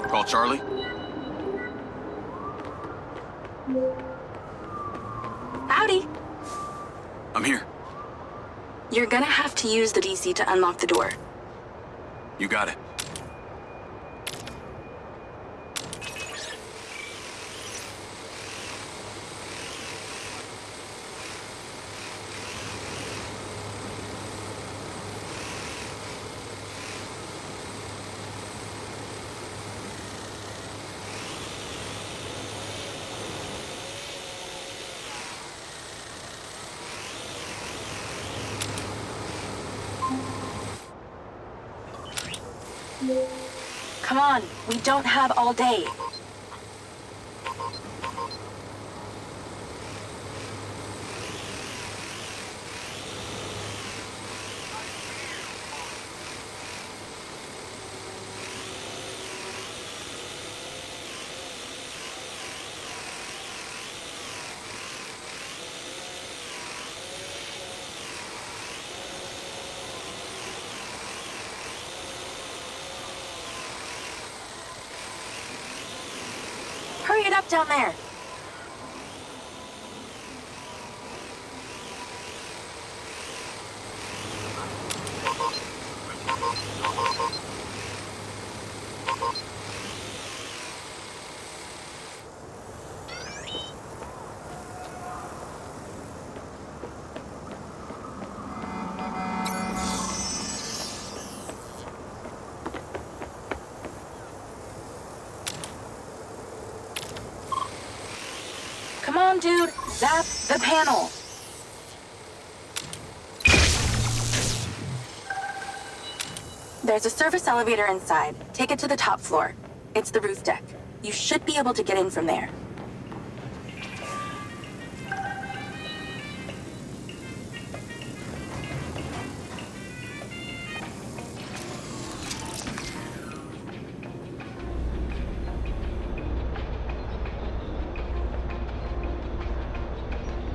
Call Charlie. Howdy. I'm here. You're gonna have to use the DC to unlock the door. You got it. Come on, we don't have all day. Hurry it up down there. Come on, dude. Zap the panel. There's a service elevator inside. Take it to the top floor. It's the roof deck. You should be able to get in from there.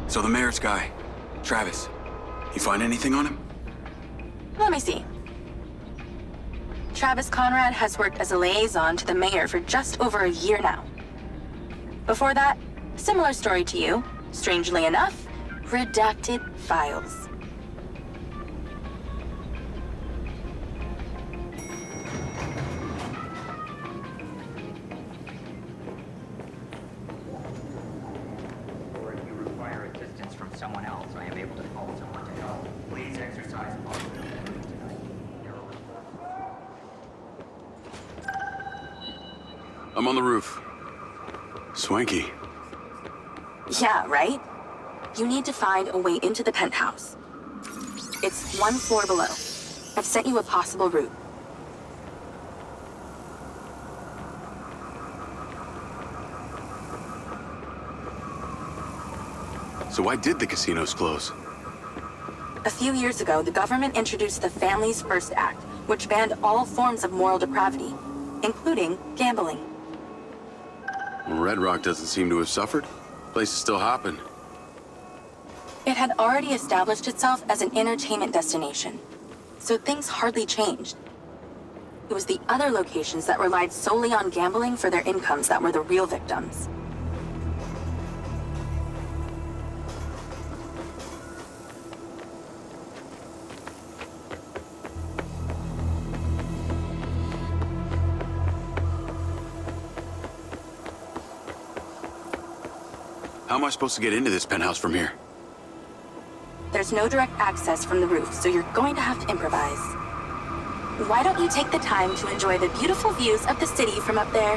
So the mayor's guy, Travis, you find anything on him? Let me see. Travis Conrad has worked as a liaison to the mayor for just over a year now. Before that, similar story to you. Strangely enough, redacted files. Someone else, I am able to call someone to help. Please exercise caution. I'm on the roof. Swanky. Yeah, right? You need to find a way into the penthouse. It's one floor below. I've sent you a possible route. So why did the casinos close? A few years ago, the government introduced the Family's First Act, which banned all forms of moral depravity, including gambling. Well, Red Rock doesn't seem to have suffered. Place is still hopping. It had already established itself as an entertainment destination, so things hardly changed. It was the other locations that relied solely on gambling for their incomes that were the real victims. How am I supposed to get into this penthouse from here? There's no direct access from the roof, so you're going to have to improvise. Why don't you take the time to enjoy the beautiful views of the city from up there?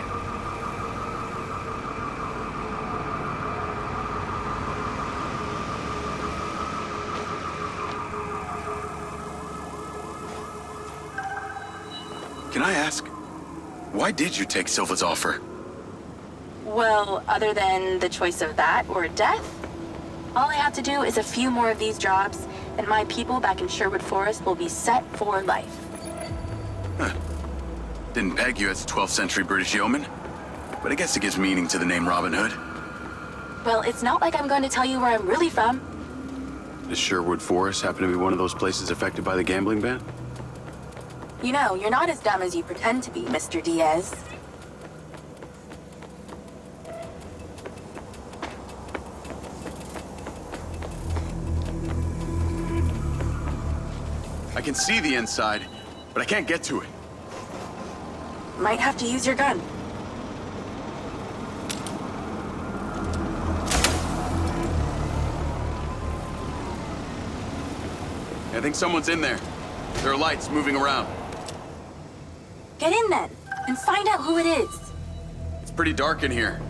Can I ask, why did you take Silva's offer? Well, other than the choice of that or death, all I have to do is a few more of these jobs, and my people back in Sherwood Forest will be set for life. Huh. Didn't peg you as a 12th century British yeoman, but I guess it gives meaning to the name Robin Hood. Well, it's not like I'm going to tell you where I'm really from. Does Sherwood Forest happen to be one of those places affected by the gambling ban? You know, you're not as dumb as you pretend to be, Mr. Diaz. I can see the inside, but I can't get to it. Might have to use your gun. I think someone's in there. There are lights moving around. Get in then, and find out who it is. It's pretty dark in here.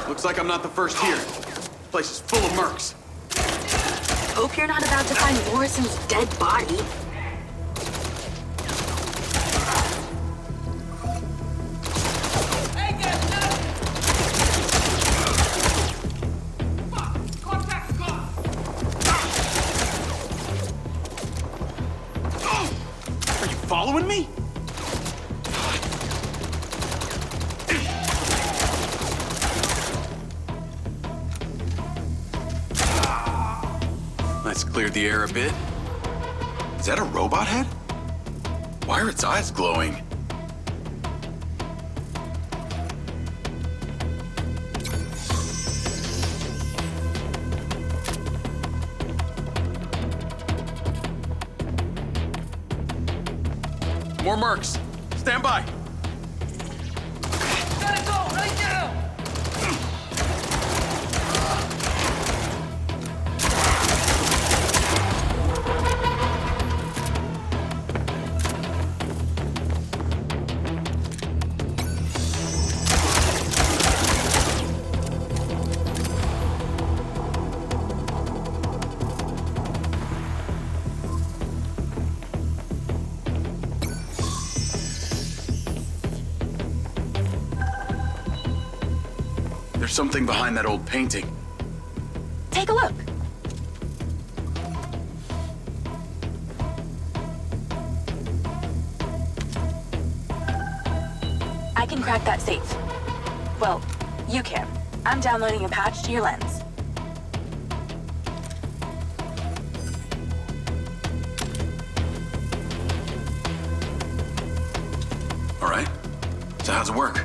Looks like I'm not the first here. This place is full of mercs. Hope you're not about to find Morrison's dead body. Are you following me? Let's clear the air a bit. Is that a robot head? Why are its eyes glowing? More mercs. Stand by. Gotta go right now! There's something behind that old painting. Take a look. I can crack that safe. Well, you can. I'm downloading a patch to your lens. All right. So how's it work?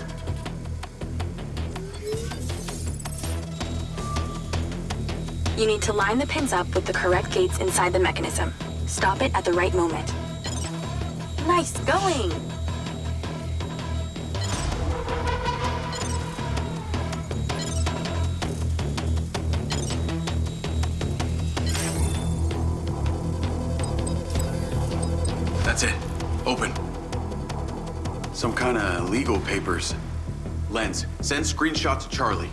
You need to line the pins up with the correct gates inside the mechanism. Stop it at the right moment. Nice going! That's it. Open. Some kind of legal papers. Lens, send screenshot to Charlie.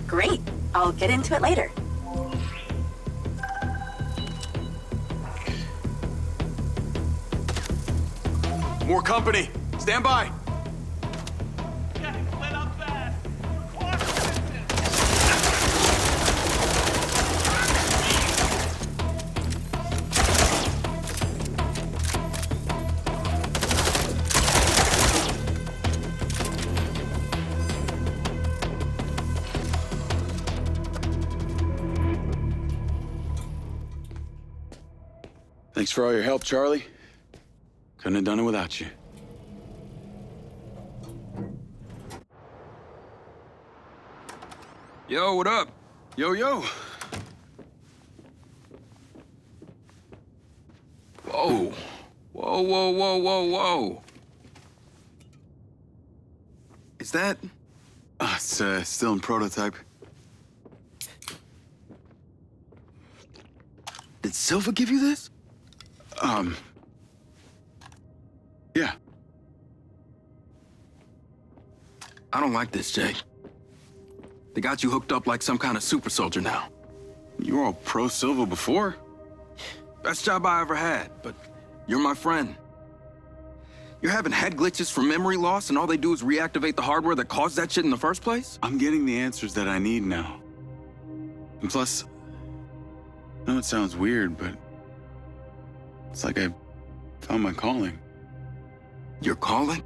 Great. I'll get into it later. More company. Stand by. Getting lit up bad. Require assistance. Thanks for all your help, Charlie. Couldn't have done it without you. Yo, what up? Yo, yo. Whoa. Whoa, whoa, whoa, whoa, whoa. Is that? It's still in prototype. Did Silva give you this? Yeah. I don't like this, Jay. They got you hooked up like some kind of super soldier now. You were all pro-Silva before. Best job I ever had, but you're my friend. You're having head glitches from memory loss, and all they do is reactivate the hardware that caused that shit in the first place? I'm getting the answers that I need now. And plus, I know it sounds weird, but it's like I found my calling. Your calling?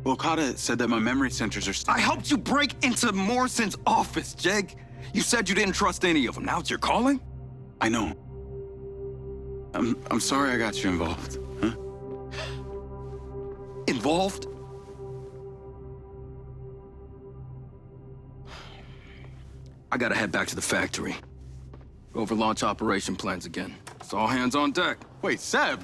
Well, Okada said that my memory centers are still... I helped you break into Morrison's office, Jake. You said you didn't trust any of them. Now it's your calling? I know. I'm sorry I got you involved, huh? Involved? I gotta head back to the factory. Go over launch operation plans again. It's all hands on deck. Wait, Seb!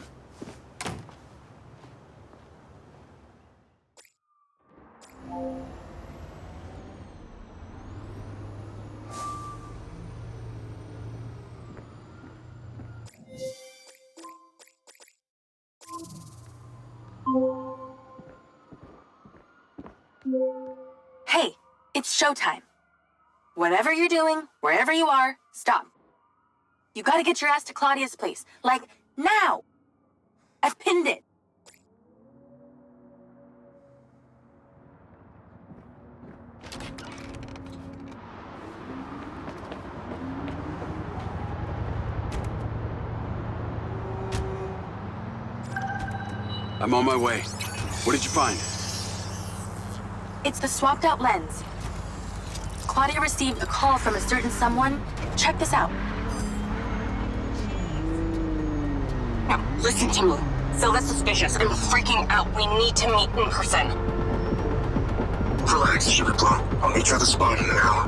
Hey, it's showtime. Whatever you're doing, wherever you are, stop. You gotta get your ass to Claudia's place. Like, now! I've pinned it. I'm on my way. What did you find? It's the swapped out lens. Claudia received a call from a certain someone. Check this out. Now, listen to me. Silva's suspicious. I'm freaking out. We need to meet in person. Relax, Sugar Plum. I'll meet you at the spot in an hour.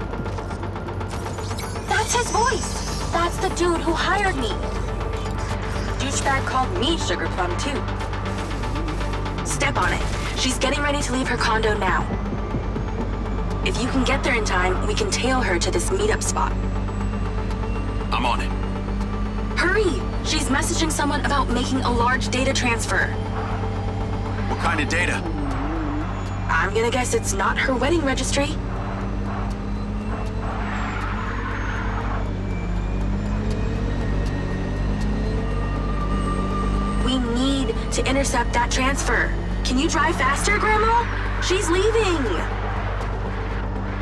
That's his voice. That's the dude who hired me. Douchebag called me Sugar Plum, too. Step on it. She's getting ready to leave her condo now. If you can get there in time, we can tail her to this meetup spot. I'm on it. Hurry! She's messaging someone about making a large data transfer. What kind of data? I'm gonna guess it's not her wedding registry. We need to intercept that transfer. Can you drive faster, Grandma? She's leaving.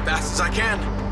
Fast as I can.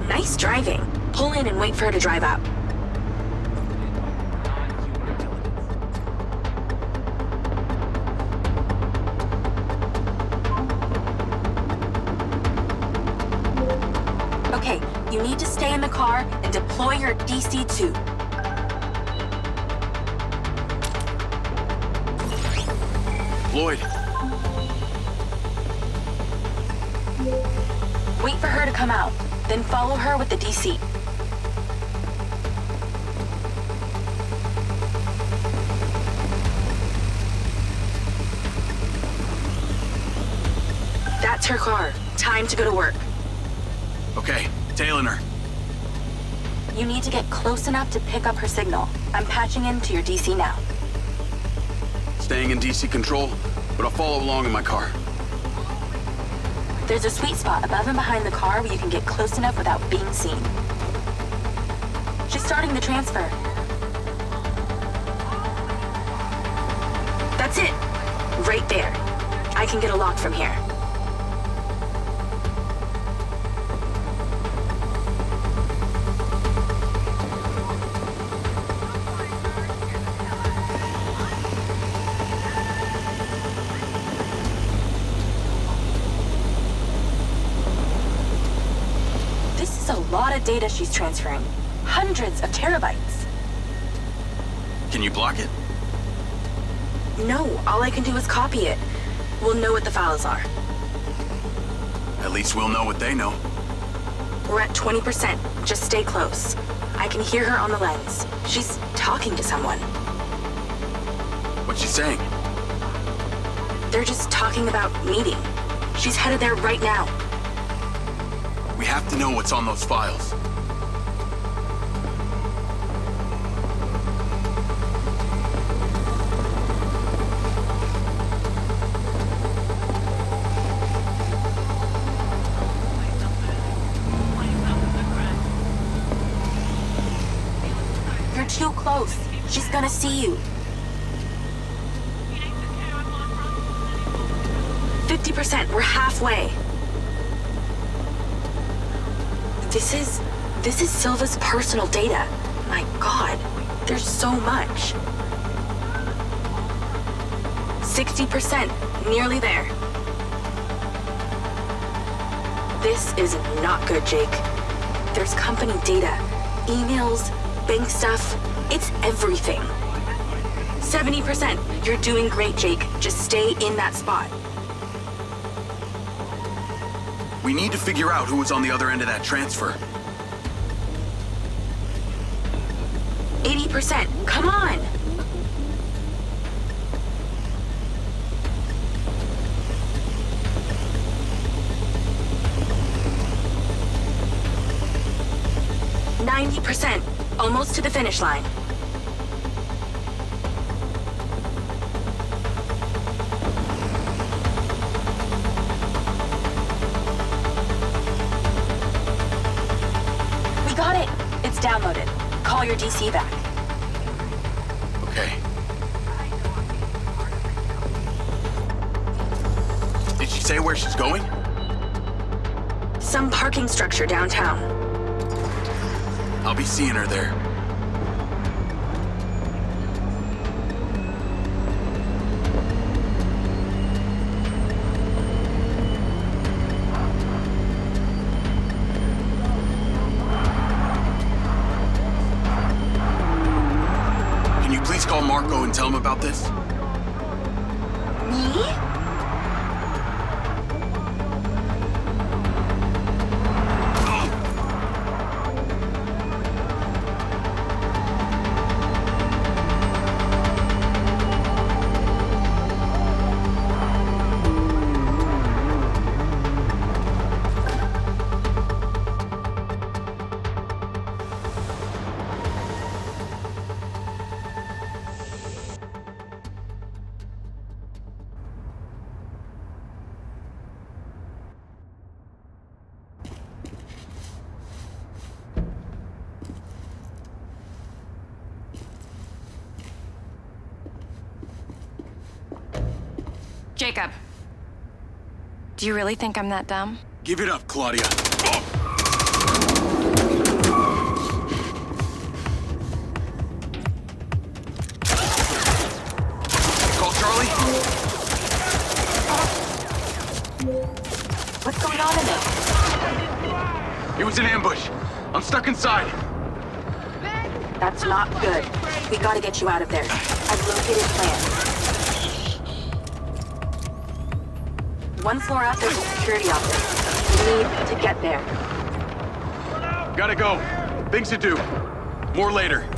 Nice driving. Pull in and wait for her to drive out. Okay, you need to stay in the car and deploy your DC-2. Lloyd. Wait for her to come out, then follow her with the DC. That's her car. Time to go to work. Okay, tailing her. You need to get close enough to pick up her signal. I'm patching into your DC now. Staying in DC control, but I'll follow along in my car. There's a sweet spot above and behind the car where you can get close enough without being seen. She's starting the transfer. That's it. Right there. I can get a lock from here. This is a lot of data she's transferring. Hundreds of terabytes. Can you block it? No, all I can do is copy it. We'll know what the files are. At least we'll know what they know. We're at 20%. Just stay close. I can hear her on the lens. She's talking to someone. What's she saying? They're just talking about meeting. She's headed there right now. We have to know what's on those files. You're too close. She's gonna see you. 50%. We're halfway. This is Silva's personal data. My God, there's so much. 60%, nearly there. This is not good, Jake. There's company data, emails, bank stuff. It's everything. 70%. You're doing great, Jake. Just stay in that spot. We need to figure out who was on the other end of that transfer. 80%. Come on! %. Almost to the finish line. We got it! It's downloaded. Call your DC back. Okay. Did she say where she's going? Some parking structure downtown. I'll be seeing her there. Can you please call Marco and tell him about this? Me? Jacob. Do you really think I'm that dumb? Give it up, Claudia. Call Charlie? What's going on in there? It was an ambush. I'm stuck inside. That's not good. We gotta get you out of there. I've located plans. One floor up, there's a security office. We need to get there. Gotta go. Things to do. More later.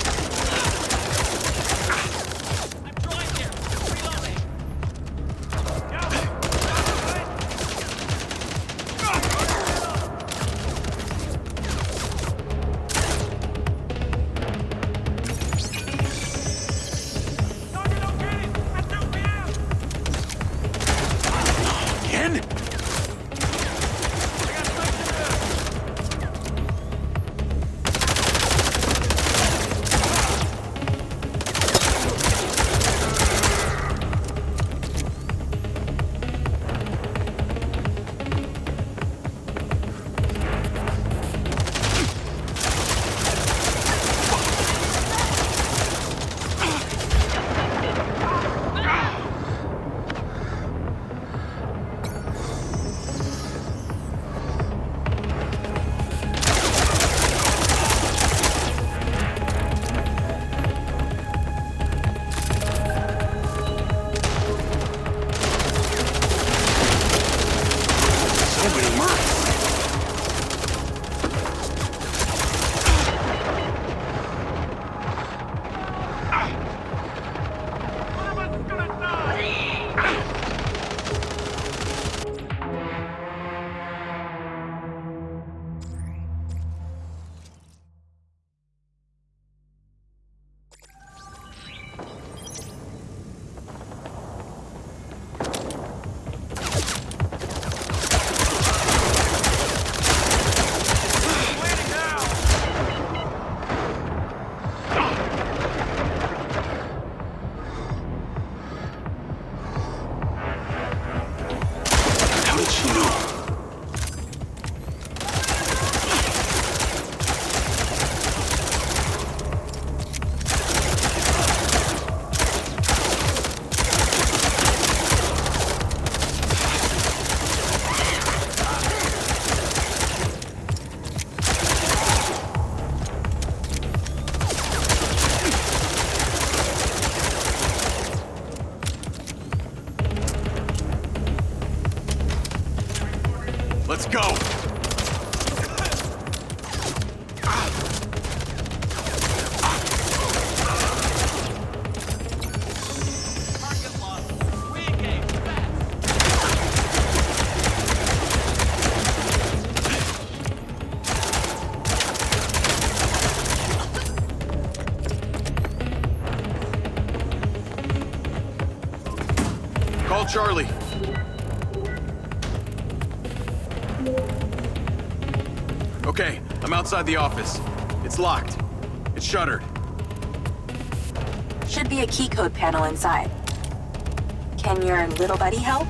go! Target lost. Re-engage fast. Call Charlie. Okay, I'm outside the office. It's locked. It's shuttered. Should be a key code panel inside. Can your little buddy help?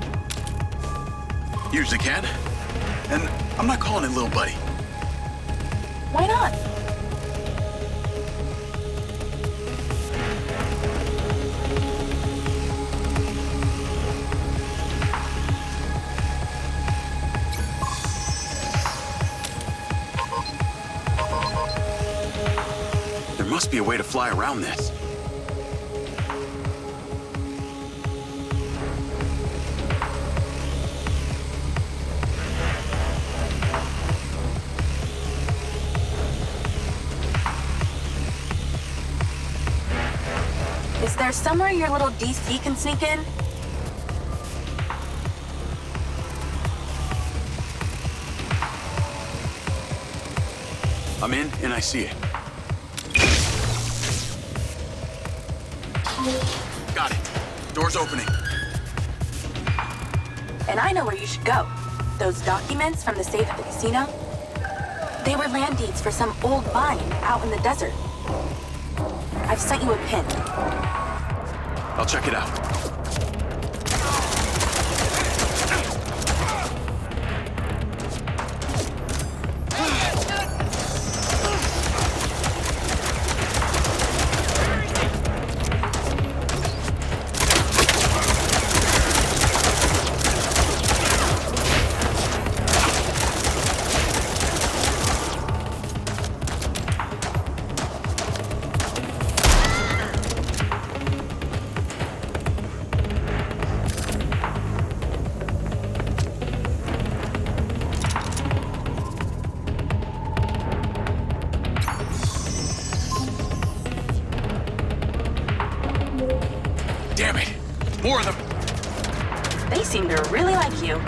Usually can. And I'm not calling it little buddy. Why not? There must be a way to fly around this. Is there somewhere your little DC can sneak in? I'm in, and I see it. Got it. Door's opening. And I know where you should go. Those documents from the safe at the casino? They were land deeds for some old mine out in the desert. I've sent you a pin. I'll check it out. Damn it! More of them! They seem to really like you.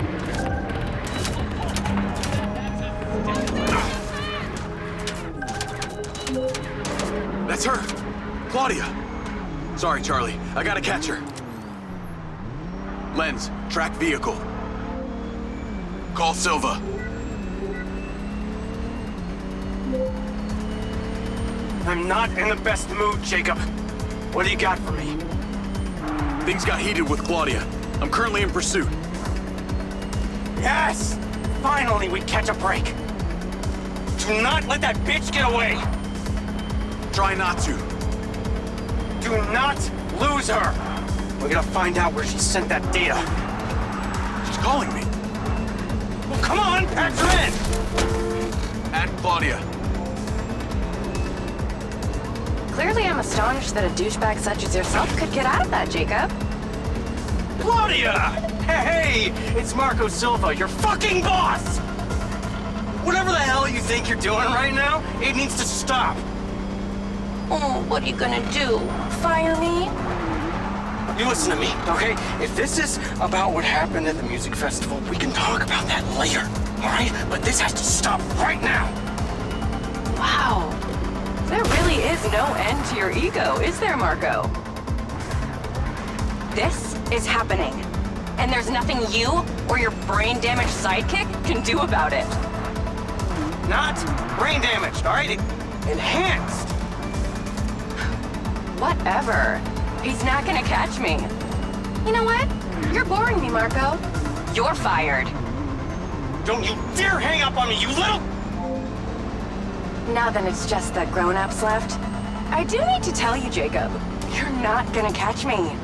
That's her! Claudia! Sorry, Charlie. I gotta catch her. Lens, track vehicle. Call Silva. I'm not in the best mood, Jacob. What do you got for me? Things got heated with Claudia. I'm currently in pursuit. Yes! Finally, we catch a break. Do not let that bitch get away! Try not to. Do not lose her! We're gonna find out where she sent that data. She's calling me. Well, come on, patch her in! Add Claudia. Clearly, I'm astonished that a douchebag such as yourself could get out of that, Jacob. Claudia! Hey, it's Marco Silva, your fucking boss! Whatever the hell you think you're doing right now, it needs to stop. Oh, what are you gonna do? Fire me? You listen to me, okay? If this is about what happened at the music festival, we can talk about that later, all right? But this has to stop right now. Wow. There really is no end to your ego, is there, Marco? This is happening. And there's nothing you or your brain-damaged sidekick can do about it. Not brain damaged, all right? Enhanced. Whatever. He's not gonna catch me. You know what? You're boring me, Marco. You're fired. Don't you dare hang up on me, you little... Now then, it's just the grown-ups left. I do need to tell you, Jacob, you're not gonna catch me.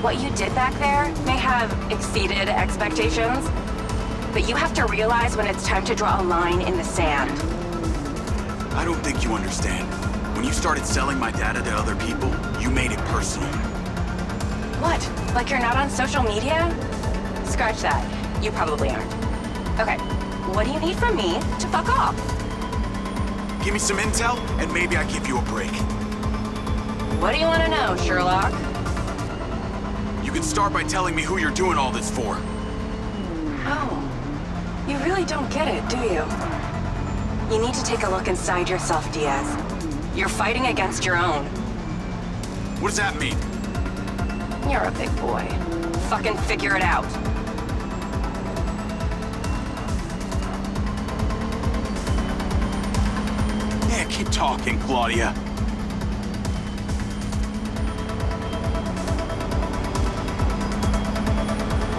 What you did back there may have exceeded expectations, but you have to realize when it's time to draw a line in the sand. I don't think you understand. When you started selling my data to other people, you made it personal. What? Like you're not on social media? Scratch that. You probably aren't. Okay, what do you need from me to fuck off? Give me some intel, and maybe I give you a break. What do you want to know, Sherlock? You can start by telling me who you're doing all this for. Oh, you really don't get it, do you? You need to take a look inside yourself, Diaz. You're fighting against your own. What does that mean? You're a big boy. Fucking figure it out. Yeah, keep talking, Claudia.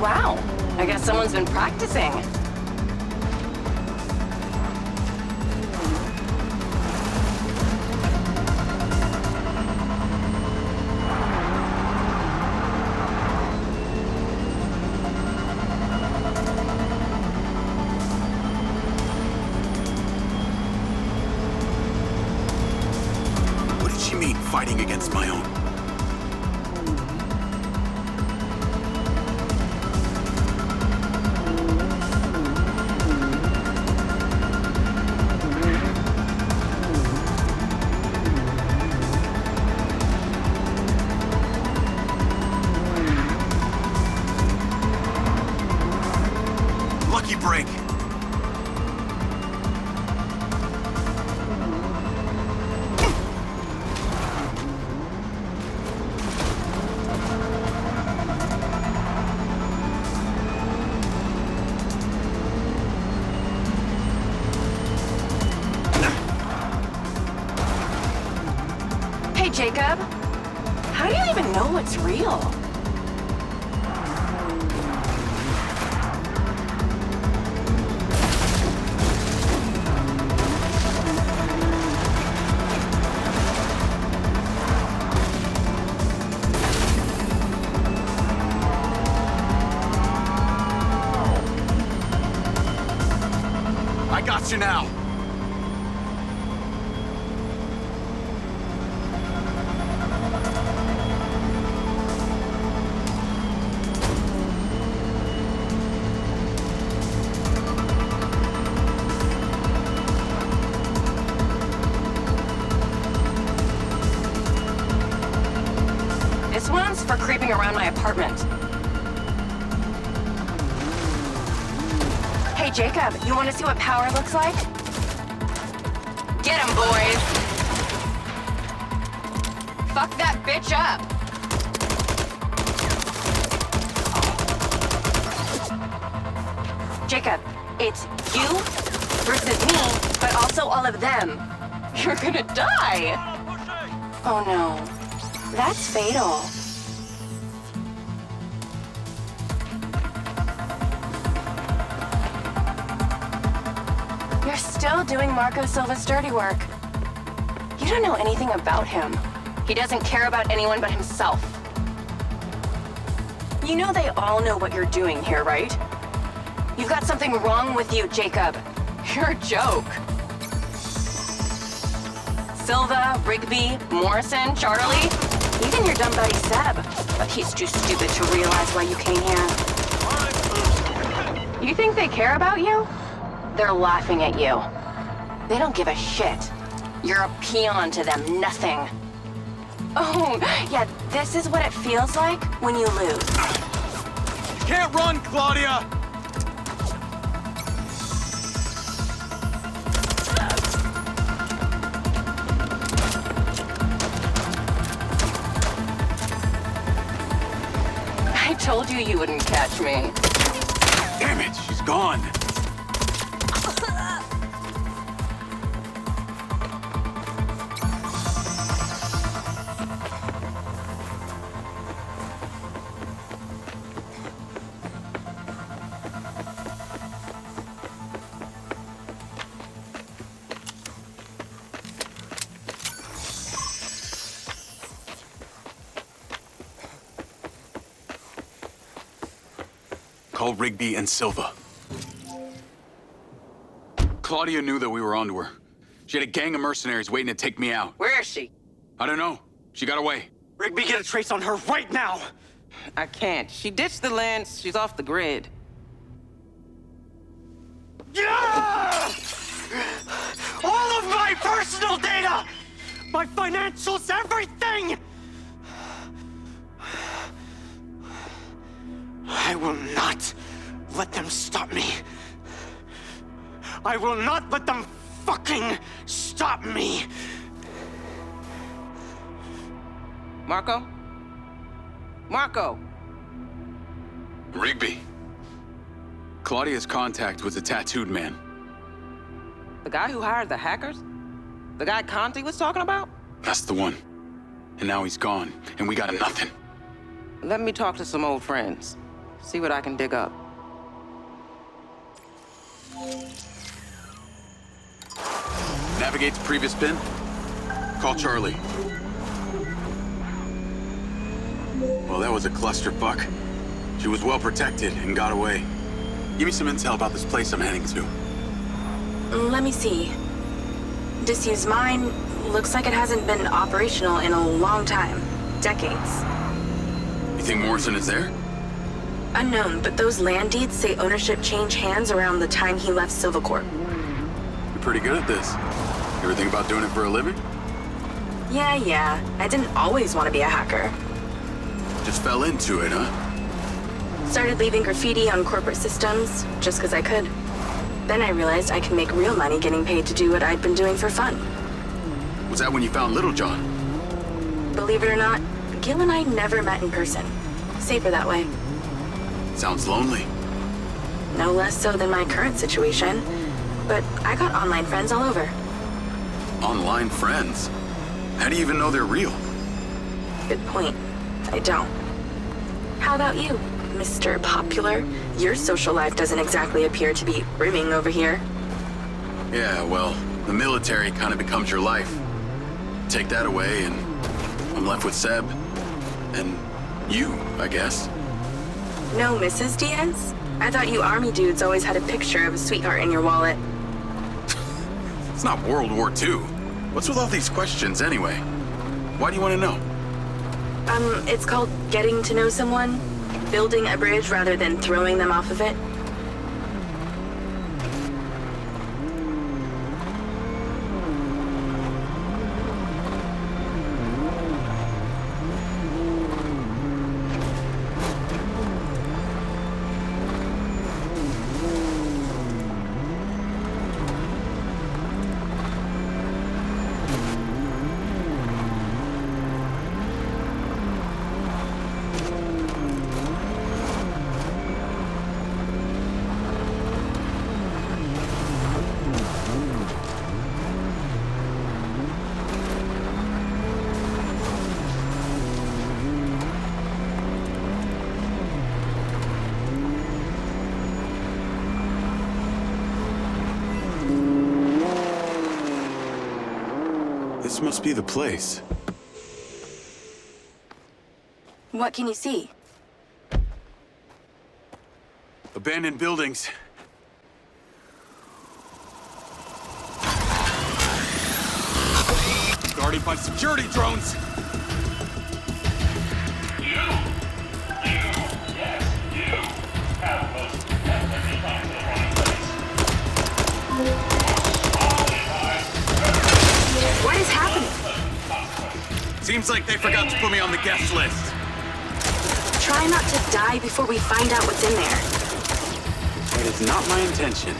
Wow, I guess someone's been practicing. What did she mean, fighting against my own? Lucky break. Hey, Jacob. How do you even know what's real? I got you now. This one's for creeping around my apartment. Hey, Jacob, you want to see what power looks like? Get him, boys! Fuck that bitch up! Jacob, it's you versus me, but also all of them. You're gonna die! Oh no. That's fatal. You're still doing Marco Silva's dirty work. You don't know anything about him. He doesn't care about anyone but himself. You know they all know what you're doing here, right? You've got something wrong with you, Jacob. You're a joke. Silva, Rigby, Morrison, Charlie, even your dumb buddy Seb. But he's too stupid to realize why you came here. You think they care about you? They're laughing at you. They don't give a shit. You're a peon to them, nothing. Oh, yeah, this is what it feels like when you lose. You can't run, Claudia! I told you you wouldn't catch me. Damn it, she's gone. Call Rigby and Silva. Claudia knew that we were onto her. She had a gang of mercenaries waiting to take me out. Where is she? I don't know. She got away. Rigby, get a trace on her right now! I can't. She ditched the land. She's off the grid. medical data! My financials, everything! I will not let them stop me. I will not let them fucking stop me! Marco? Marco! Rigby. Claudia's contact was a tattooed man. The guy who hired the hackers? The guy Conti was talking about? That's the one. And now he's gone, and we got nothing. Let me talk to some old friends. See what I can dig up. Navigate to previous pin. Call Charlie. Well, that was a clusterfuck. She was well protected and got away. Give me some intel about this place I'm heading to. Let me see. Disused mine looks like it hasn't been operational in a long time. Decades. You think Morrison is there? Unknown, but those land deeds say ownership changed hands around the time he left Silvercorp. You're pretty good at this. You ever think about doing it for a living? Yeah. I didn't always want to be a hacker. Just fell into it, huh? Started leaving graffiti on corporate systems just because I could. Then I realized I could make real money getting paid to do what I'd been doing for fun. Was that when you found Littlejohn? Believe it or not, Gil and I never met in person. Safer that way. Sounds lonely. No less so than my current situation. But I got online friends all over. Online friends? How do you even know they're real? Good point. I don't. How about you, Mr. Popular? Your social life doesn't exactly appear to be brimming over here. Yeah, well, the military kind of becomes your life. Take that away and I'm left with Seb. And you, I guess. No, Mrs. Diaz? I thought you army dudes always had a picture of a sweetheart in your wallet. It's not World War II. What's with all these questions anyway? Why do you want to know? It's called getting to know someone. Building a bridge rather than throwing them off of it. This must be the place. What can you see? Abandoned buildings. Guarded by security drones. What is happening? Seems like they forgot to put me on the guest list. Try not to die before we find out what's in there. That is not my intention.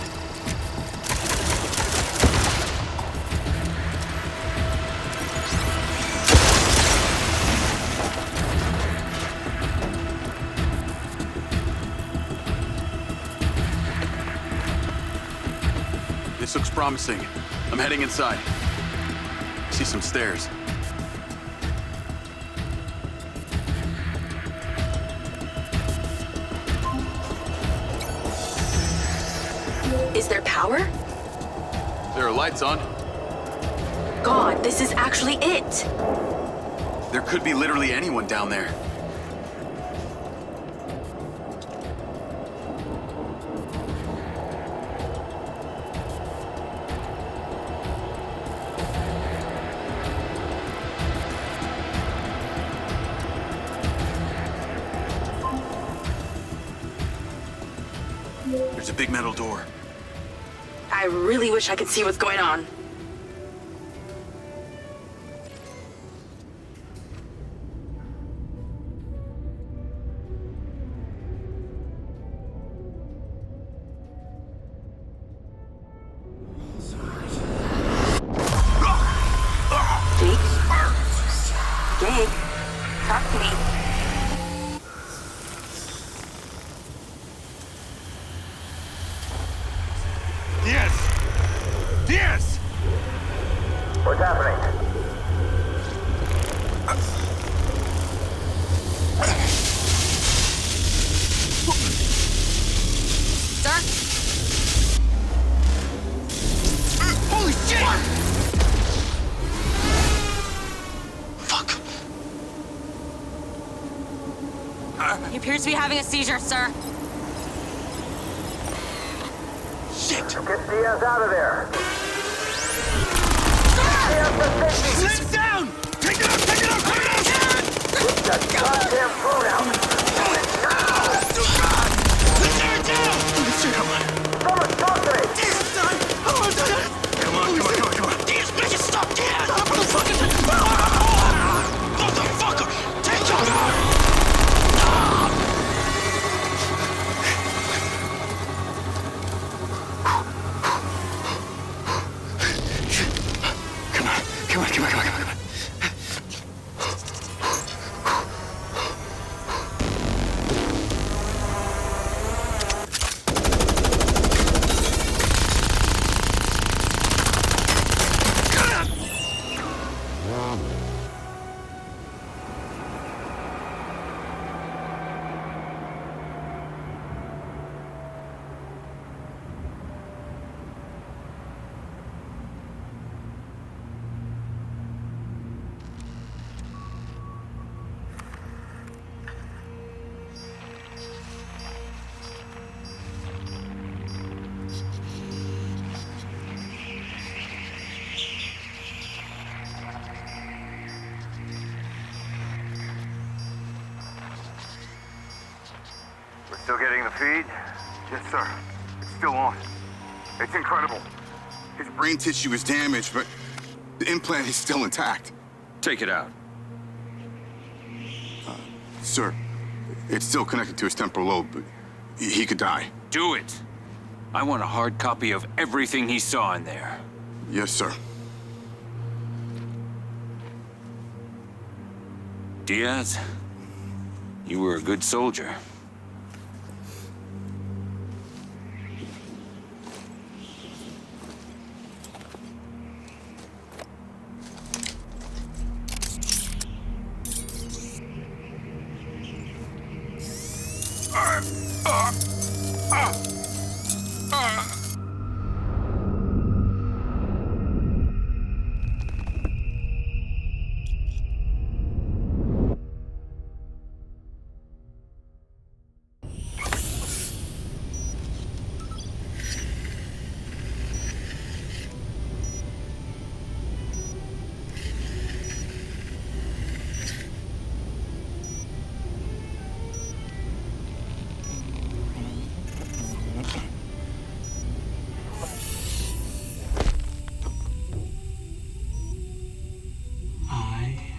This looks promising. I'm heading inside. I see some stairs. Is there power? There are lights on. God, this is actually it! There could be literally anyone down there. There's a big metal door. I really wish I could see what's going on. Diaz! Diaz! What's happening? Sir? Holy shit! Fuck. He appears to be having a seizure, sir. Shit! Get Diaz out of there. Sit down! Take it out! Take it out! Take it out! Get that goddamn phone out. Tear it down! Someone talk to me. Come on! Diaz, make it stop! Diaz! Motherfucker! Take your Come on. Still getting the feed? Yes, sir. It's still on. It's incredible. His brain tissue is damaged, but the implant is still intact. Take it out. Sir, it's still connected to his temporal lobe, but he could die. Do it. I want a hard copy of everything he saw in there. Yes, sir. Diaz, you were a good soldier.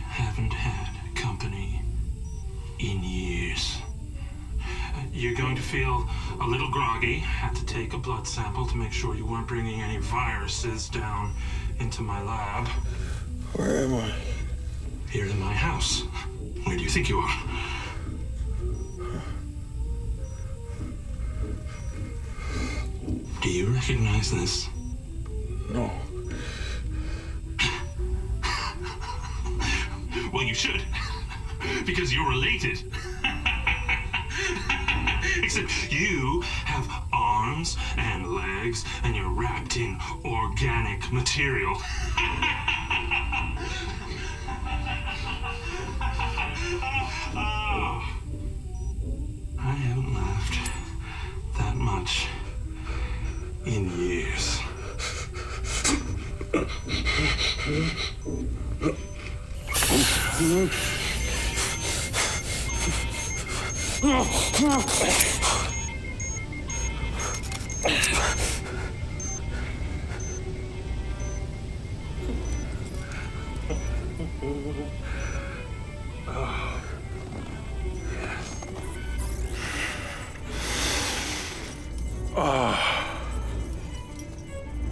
Haven't had company in years. You're going to feel a little groggy. Had to take a blood sample to make sure you weren't bringing any viruses down into my lab. Where am I? Here in my house. Where do you think you are? Do you recognize this? No. Well, you should, because you're related. Except you have arms and legs, and you're wrapped in organic material. I haven't laughed that much in years.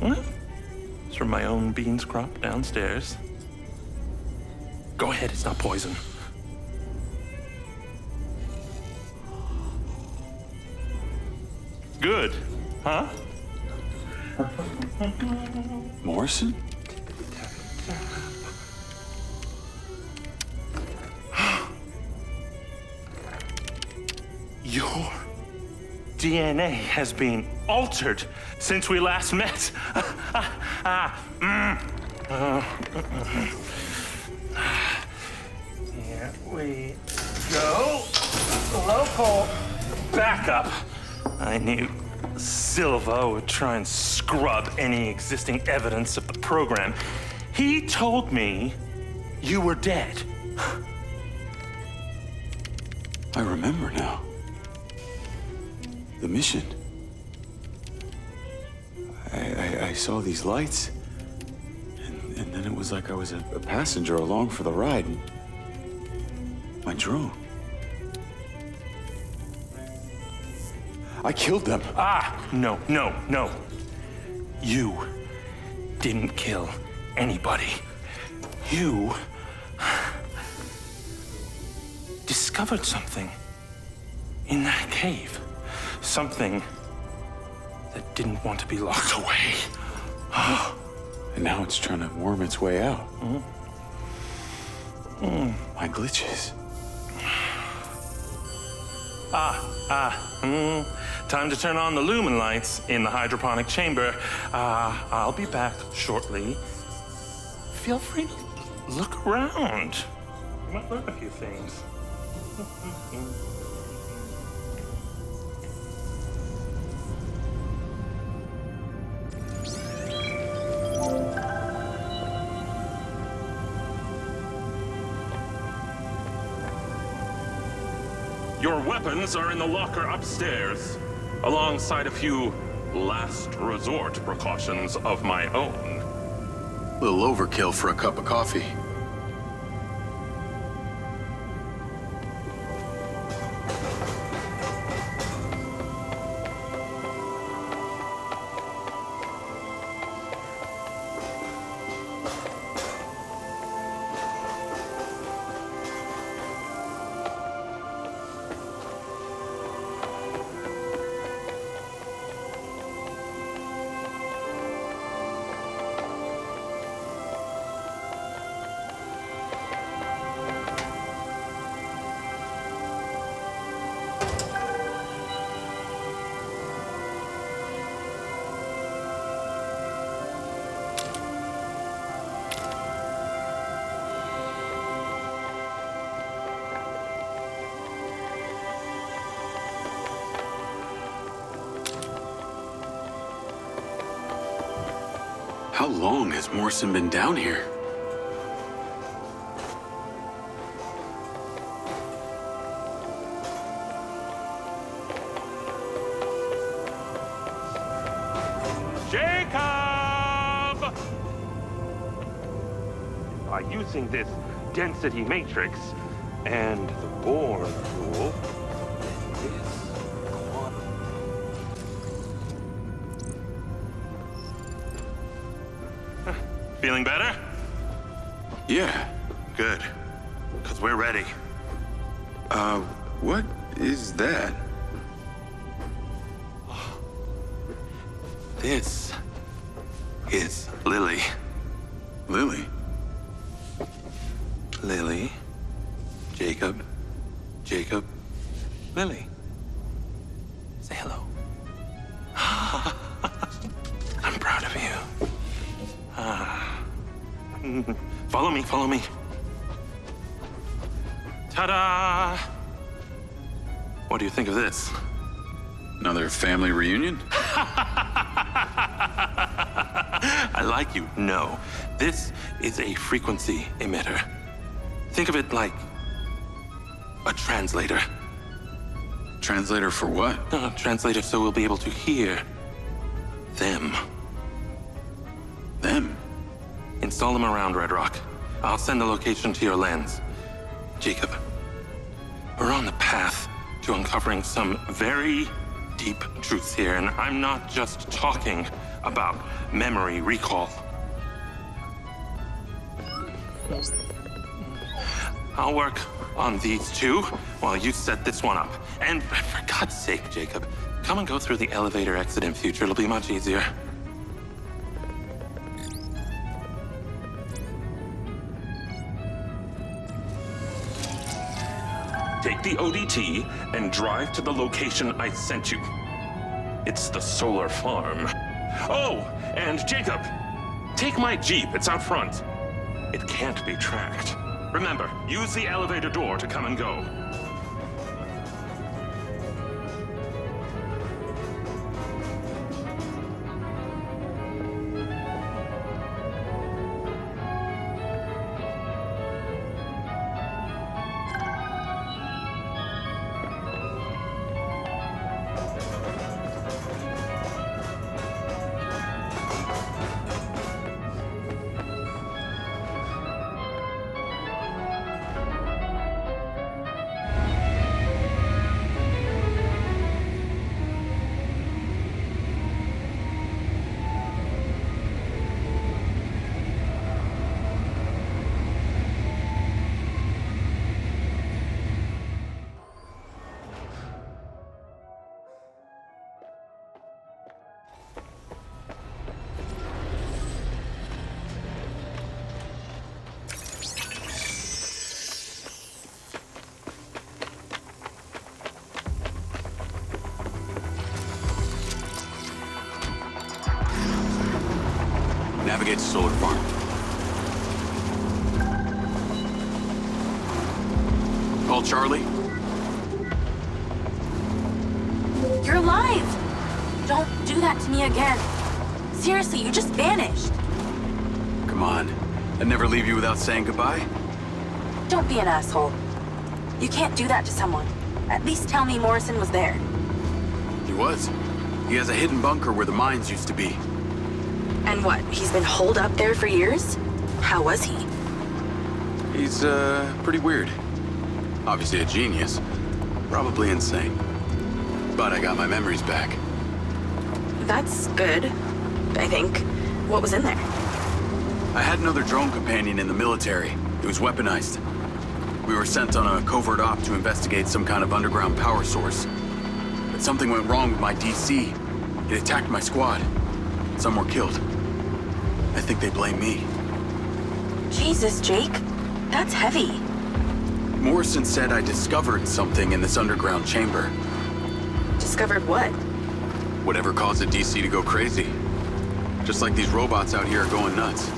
What? It's from my own beans crop downstairs. Go ahead, it's not poison. Good, huh? Morrison? Your DNA has been altered since we last met. Here we go. Local backup. I knew Silva would try and scrub any existing evidence of the program. He told me you were dead. I remember now. The mission. I saw these lights, and then it was like I was a passenger along for the ride. My drone. I killed them. No. You didn't kill anybody. You discovered something in that cave. Something that didn't want to be locked away. And now it's trying to worm its way out. My glitches. Time to turn on the lumen lights in the hydroponic chamber. I'll be back shortly. Feel free to look around. You might learn a few things. Your weapons are in the locker upstairs, alongside a few last resort precautions of my own. Little overkill for a cup of coffee. How long has Morrison been down here? Jacob! By using this density matrix and the Bohr rule, Feeling better? Yeah. Good. Because we're ready. What is that? This is Lily. Lily? Lily. Jacob. Jacob. Lily. Say hello. I'm proud of you. Follow me, follow me. Ta-da! What do you think of this? Another family reunion? I like you. No. This is a frequency emitter. Think of it like a translator. Translator for what? Translator so we'll be able to hear them. Them? Install them around Red Rock. I'll send the location to your lens. Jacob, we're on the path to uncovering some very deep truths here, and I'm not just talking about memory recall. I'll work on these two while you set this one up. And for God's sake, Jacob, come and go through the elevator exit in future. It'll be much easier. the ODT and drive to the location I sent you. It's the solar farm. Oh, and Jacob, take my Jeep. It's out front. It can't be tracked. Remember, use the elevator door to come and go. Navigate to solar farm. Call Charlie. You're alive! Don't do that to me again. Seriously, you just vanished. Come on. I'd never leave you without saying goodbye. Don't be an asshole. You can't do that to someone. At least tell me Morrison was there. He was. He has a hidden bunker where the mines used to be. And what, he's been holed up there for years? How was he? He's, pretty weird. Obviously a genius. Probably insane. But I got my memories back. That's good, I think. What was in there? I had another drone companion in the military. It was weaponized. We were sent on a covert op to investigate some kind of underground power source. But something went wrong with my DC. It attacked my squad. Some were killed. I think they blame me. Jesus, Jake. That's heavy. Morrison said I discovered something in this underground chamber. Discovered what? Whatever caused the DC to go crazy. Just like these robots out here are going nuts.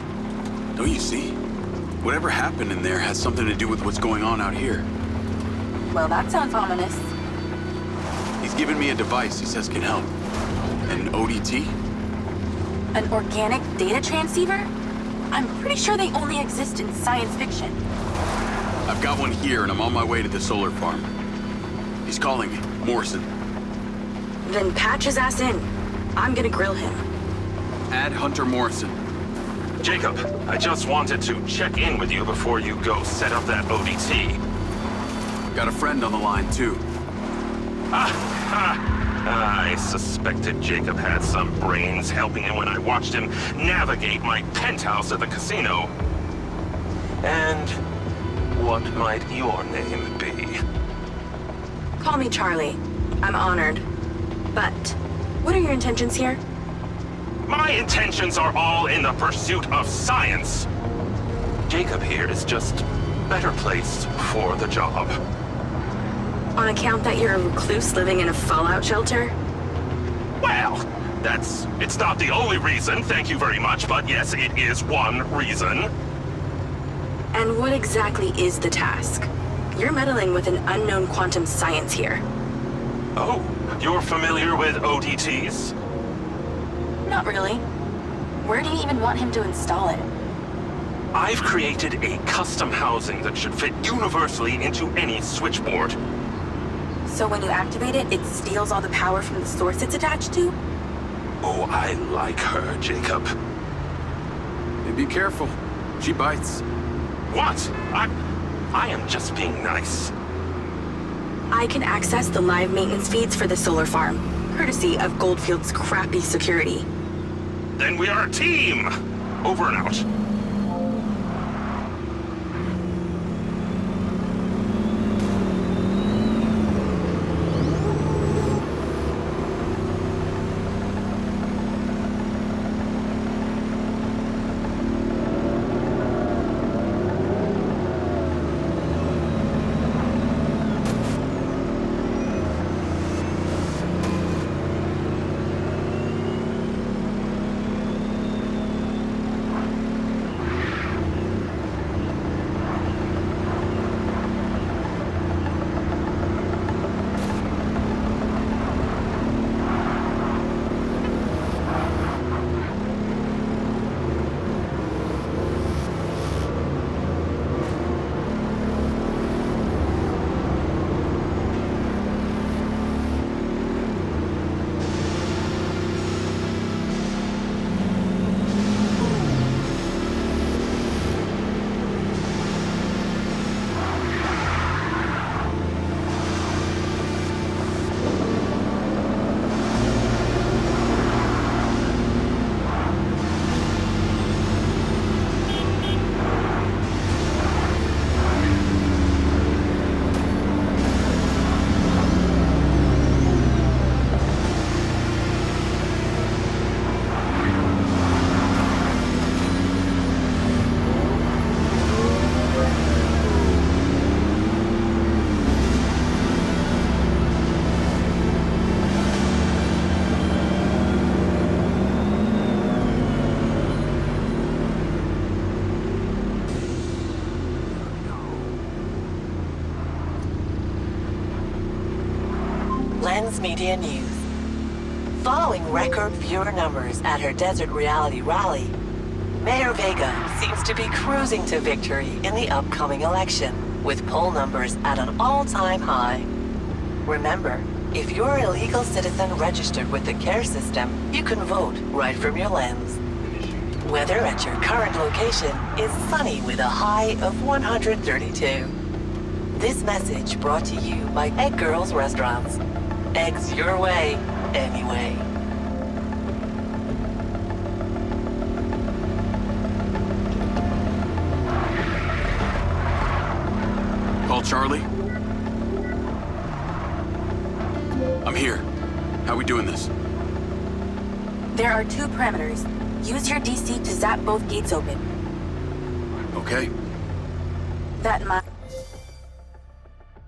Don't you see? Whatever happened in there has something to do with what's going on out here. Well, that sounds ominous. He's given me a device he says can help. An ODT? An organic data transceiver? I'm pretty sure they only exist in science fiction. I've got one here and I'm on my way to the solar farm. He's calling me, Morrison. Then patch his ass in. I'm gonna grill him. Add Hunter Morrison. Jacob, I just wanted to check in with you before you go set up that ODT. Got a friend on the line, too. I suspected Jacob had some brains helping him when I watched him navigate my penthouse at the casino. And what might your name be? Call me Charlie. I'm honored. But, what are your intentions here? My intentions are all in the pursuit of science. Jacob here is just better placed for the job. On account that you're a recluse living in a fallout shelter? Well, it's not the only reason, thank you very much, but yes, it is one reason. And what exactly is the task? You're meddling with an unknown quantum science here. Oh, you're familiar with ODTs? Not really. Where do you even want him to install it? I've created a custom housing that should fit universally into any switchboard. So when you activate it, it steals all the power from the source it's attached to? Oh, I like her, Jacob. Hey, be careful. She bites. What? I am just being nice. I can access the live maintenance feeds for the solar farm, courtesy of Goldfield's crappy security. Then we are a team! Over and out. Lens Media News. Following record viewer numbers at her Desert Reality rally, Mayor Vega seems to be cruising to victory in the upcoming election, with poll numbers at an all-time high. Remember, if you're a legal citizen registered with the CARE system, you can vote right from your Lens. Weather at your current location is sunny with a high of 132. This message brought to you by Egg Girls Restaurants. Eggs your way, anyway. Call Charlie? I'm here. How we doing this? There are 2 parameters. Use your DC to zap both gates open. Okay. That in mind,